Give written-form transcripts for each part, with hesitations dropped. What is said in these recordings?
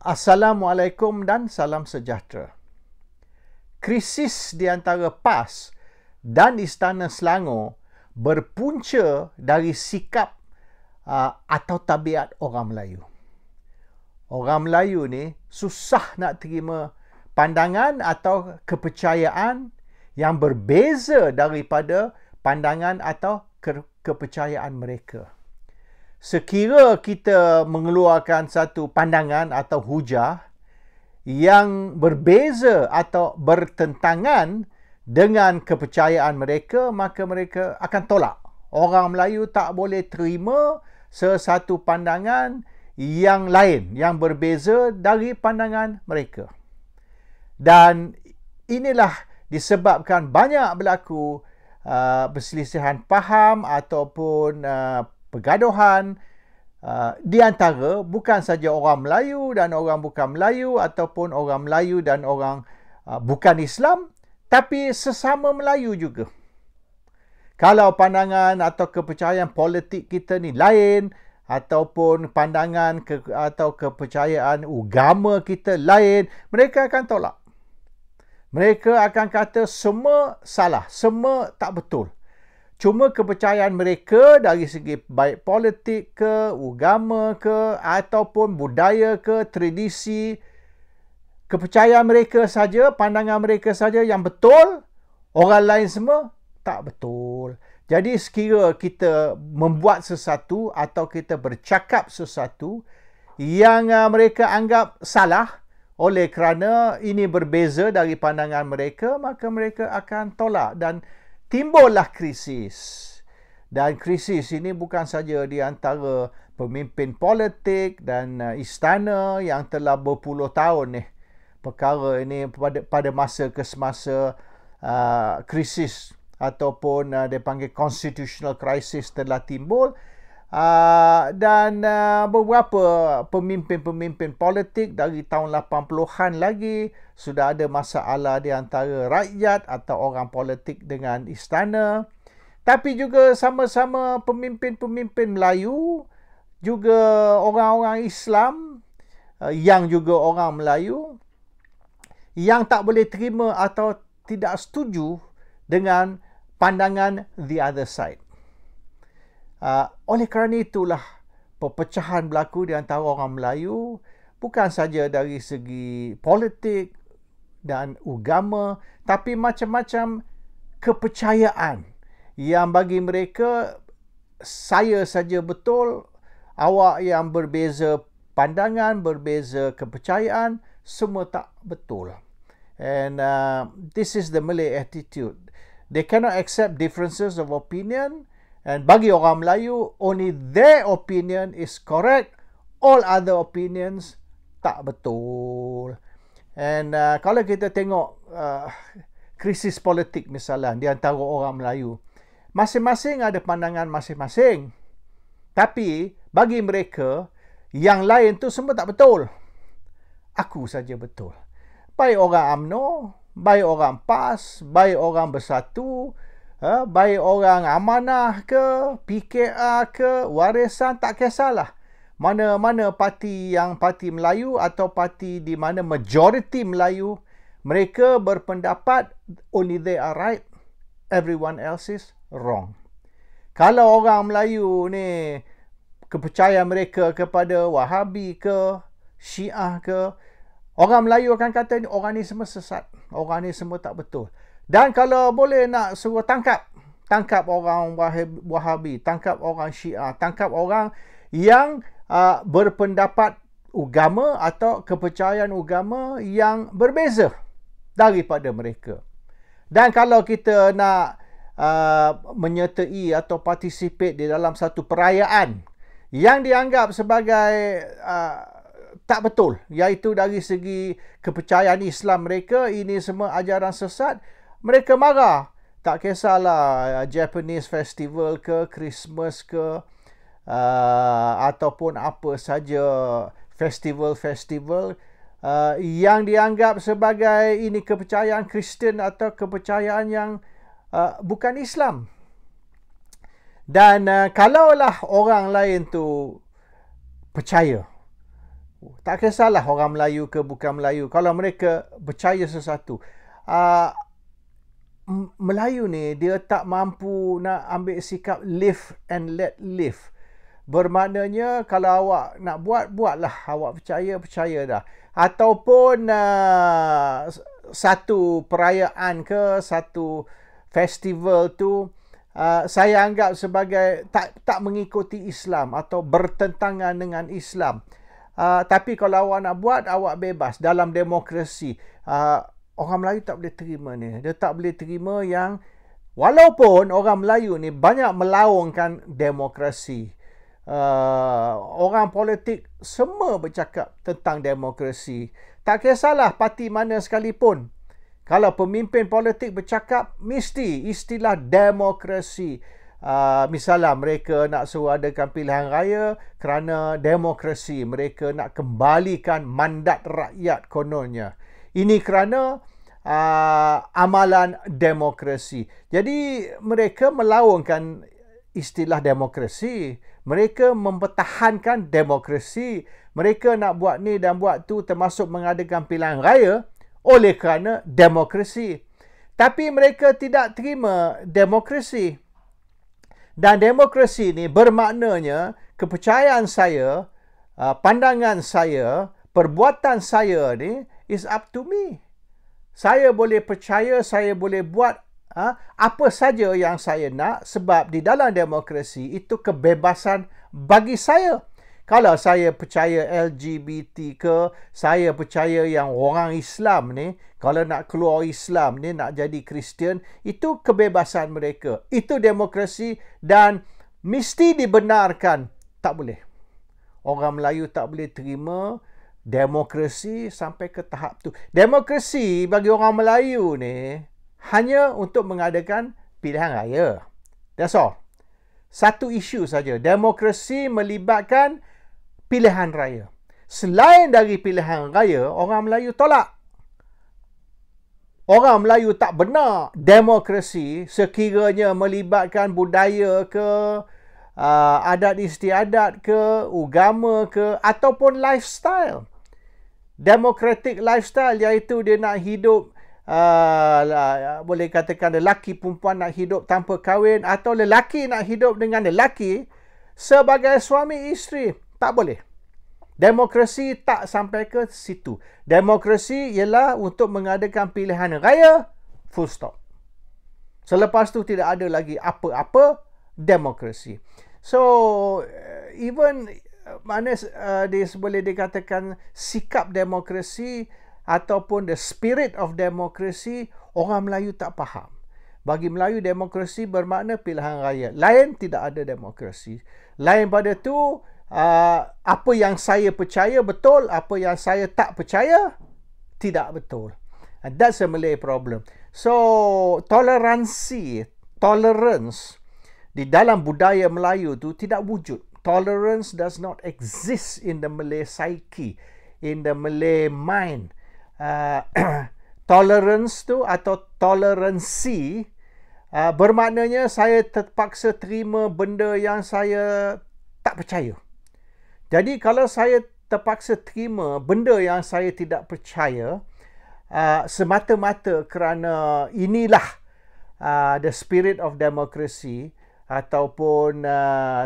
Assalamualaikum dan salam sejahtera. Krisis di antara PAS dan Istana Selangor berpunca dari sikap atau tabiat orang Melayu. Orang Melayu ni susah nak terima pandangan atau kepercayaan yang berbeza daripada pandangan atau kepercayaan mereka. Sekira kita mengeluarkan satu pandangan atau hujah yang berbeza atau bertentangan dengan kepercayaan mereka, maka mereka akan tolak. Orang Melayu tak boleh terima sesuatu pandangan yang lain, yang berbeza dari pandangan mereka. Dan inilah disebabkan banyak berlaku perselisihan faham ataupun pergaduhan di antara bukan saja orang Melayu dan orang bukan Melayu ataupun orang Melayu dan orang bukan Islam, tapi sesama Melayu juga. Kalau pandangan atau kepercayaan politik kita ni lain ataupun pandangan atau kepercayaan agama kita lain, mereka akan tolak. Mereka akan kata semua salah, semua tak betul. Cuma kepercayaan mereka dari segi baik politik ke, agama ke, ataupun budaya ke, tradisi, kepercayaan mereka saja, pandangan mereka saja yang betul, orang lain semua tak betul. Jadi sekira kita membuat sesuatu atau kita bercakap sesuatu yang mereka anggap salah oleh kerana ini berbeza dari pandangan mereka, maka mereka akan tolak dan timbullah krisis. Dan krisis ini bukan saja di antara pemimpin politik dan istana yang telah berpuluh tahun ni. Perkara ini pada masa ke semasa krisis ataupun dia panggil constitutional crisis telah timbul. Dan beberapa pemimpin-pemimpin politik dari tahun 80-an lagi sudah ada masalah di antara rakyat atau orang politik dengan istana. Tapi juga sama-sama pemimpin-pemimpin Melayu, juga orang-orang Islam yang juga orang Melayu yang tak boleh terima atau tidak setuju dengan pandangan the other side. Oleh kerana itulah perpecahan berlaku di antara orang Melayu, bukan saja dari segi politik dan agama, tapi macam-macam kepercayaan yang bagi mereka saya saja betul, awak yang berbeza pandangan, berbeza kepercayaan, semua tak betul. And this is the Malay attitude. They cannot accept differences of opinion. And bagi orang Melayu, only their opinion is correct. All other opinions tak betul. And kalau kita tengok krisis politik misalnya di antara orang Melayu, masing-masing ada pandangan masing-masing. Tapi bagi mereka, yang lain tu semua tak betul. Aku saja betul. Baik orang UMNO, baik orang PAS, baik orang Bersatu, baik orang Amanah ke, PKR ke, Warisan, tak kisahlah. Mana-mana parti yang parti Melayu atau parti di mana majoriti Melayu, mereka berpendapat only they are right, everyone else is wrong. Kalau orang Melayu ni kepercayaan mereka kepada Wahabi ke, Syiah ke, orang Melayu akan kata orang ni semua sesat, orang ni semua tak betul. Dan kalau boleh nak suruh tangkap orang Wahabi, tangkap orang Syiah, tangkap orang yang berpendapat agama atau kepercayaan agama yang berbeza daripada mereka. Dan kalau kita nak menyertai atau participate di dalam satu perayaan yang dianggap sebagai tak betul, iaitu dari segi kepercayaan Islam mereka, ini semua ajaran sesat, mereka marah. Tak kisahlah Japanese festival ke, Christmas ke, ataupun apa saja festival-festival yang dianggap sebagai ini kepercayaan Kristian atau kepercayaan yang bukan Islam. Dan kalaulah orang lain tu percaya Tak kisahlah orang Melayu ke bukan Melayu. Kalau mereka percaya sesuatu. Melayu ni dia tak mampu nak ambil sikap live and let live. Bermaknanya kalau awak nak buat, buatlah. Awak percaya dah. Ataupun satu perayaan ke, satu festival tu saya anggap sebagai tak mengikuti Islam atau bertentangan dengan Islam. Tapi kalau awak nak buat, awak bebas dalam demokrasi. Orang Melayu tak boleh terima ni. Dia tak boleh terima yang walaupun orang Melayu ni banyak melaungkan demokrasi. Orang politik semua bercakap tentang demokrasi. Tak kisahlah parti mana sekalipun. Kalau pemimpin politik bercakap, mesti istilah demokrasi. Misalnya mereka nak suruh adakan pilihan raya kerana demokrasi. Mereka nak kembalikan mandat rakyat kononnya. Ini kerana amalan demokrasi. Jadi mereka melaungkan istilah demokrasi. Mereka mempertahankan demokrasi. Mereka nak buat ni dan buat tu termasuk mengadakan pilihan raya oleh kerana demokrasi. Tapi mereka tidak terima demokrasi. Dan demokrasi ni bermaknanya kepercayaan saya, pandangan saya, perbuatan saya ni is up to me. Saya boleh percaya, saya boleh buat apa saja yang saya nak sebab di dalam demokrasi itu kebebasan bagi saya. Kalau saya percaya LGBT ke, saya percaya yang orang Islam ni, kalau nak keluar Islam ni, nak jadi Kristian, itu kebebasan mereka. Itu demokrasi dan mesti dibenarkan. Tak boleh. Orang Melayu tak boleh terima demokrasi sampai ke tahap tu. Demokrasi bagi orang Melayu ni hanya untuk mengadakan pilihan raya. That's all. Satu isu saja. Demokrasi melibatkan pilihan raya. Selain dari pilihan raya, orang Melayu tolak. Orang Melayu tak benar demokrasi sekiranya melibatkan budaya ke, adat istiadat ke, agama ke, ataupun lifestyle. Democratic lifestyle iaitu dia nak hidup, boleh katakan lelaki perempuan nak hidup tanpa kahwin atau lelaki nak hidup dengan lelaki sebagai suami isteri. Tak boleh. Demokrasi tak sampai ke situ. Demokrasi ialah untuk mengadakan pilihan raya, full stop. Selepas tu tidak ada lagi apa-apa demokrasi. So, even mana dia boleh dikatakan sikap demokrasi ataupun the spirit of demokrasi, orang Melayu tak faham. Bagi Melayu, demokrasi bermakna pilihan raya. Lain tidak ada demokrasi. Lain pada tu, apa yang saya percaya betul, apa yang saya tak percaya tidak betul. And that's a Malay problem. So, tolerance di dalam budaya Melayu tu tidak wujud. Tolerance does not exist in the Malay psyche, in the Malay mind. Tolerance tu atau toleransi bermaknanya saya terpaksa terima benda yang saya tak percaya. Jadi kalau saya terpaksa terima benda yang saya tidak percaya semata-mata kerana inilah the spirit of democracy ataupun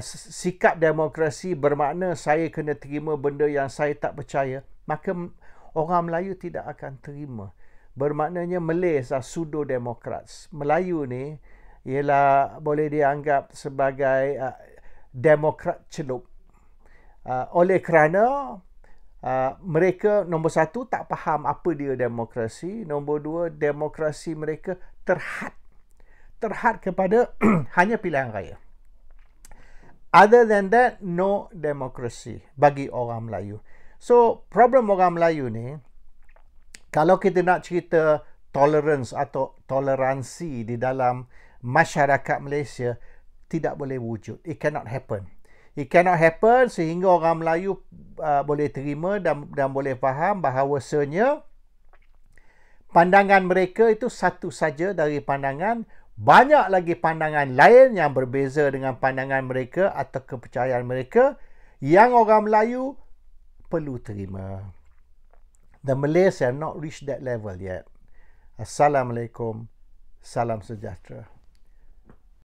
sikap demokrasi bermakna saya kena terima benda yang saya tak percaya, maka orang Melayu tidak akan terima. Bermaknanya Malay pseudo-demokrats. Melayu ni ialah boleh dianggap sebagai demokrat celup. Oleh kerana mereka nombor satu tak faham apa dia demokrasi, nombor dua demokrasi mereka terhad kepada hanya pilihan raya. Other than that, no democracy bagi orang Melayu. So problem orang Melayu ni, kalau kita nak cerita tolerance atau toleransi di dalam masyarakat Malaysia, tidak boleh wujud. It cannot happen. It cannot happen sehingga orang Melayu boleh terima dan boleh faham bahawasanya pandangan mereka itu satu saja dari pandangan. Banyak lagi pandangan lain yang berbeza dengan pandangan mereka atau kepercayaan mereka yang orang Melayu perlu terima. The Malays have not reached that level yet. Assalamualaikum. Salam sejahtera.